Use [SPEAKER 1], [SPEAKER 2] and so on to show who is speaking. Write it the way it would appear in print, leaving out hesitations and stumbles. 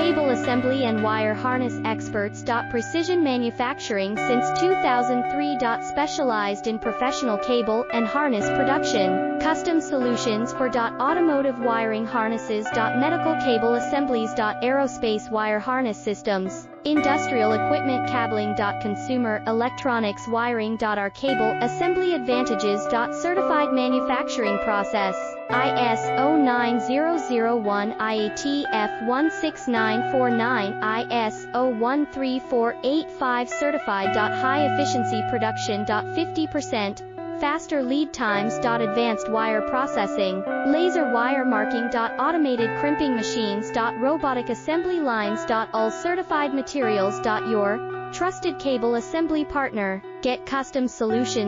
[SPEAKER 1] Cable assembly and wire harness experts. Precision manufacturing since 2003. Specialized in professional cable and harness production. Custom solutions for automotive wiring harnesses. Medical cable assemblies. Aerospace wire harness systems. Industrial equipment cabling. Consumer electronics wiring. Our cable assembly advantages. Certified manufacturing process. ISO 9001 IATF 16949 ISO 13485 certified. High efficiency production. 50% faster lead times. Advanced wire processing, laser wire marking. Automated crimping machines. Robotic assembly lines. All certified materials. Your trusted cable assembly partner. Get custom solutions.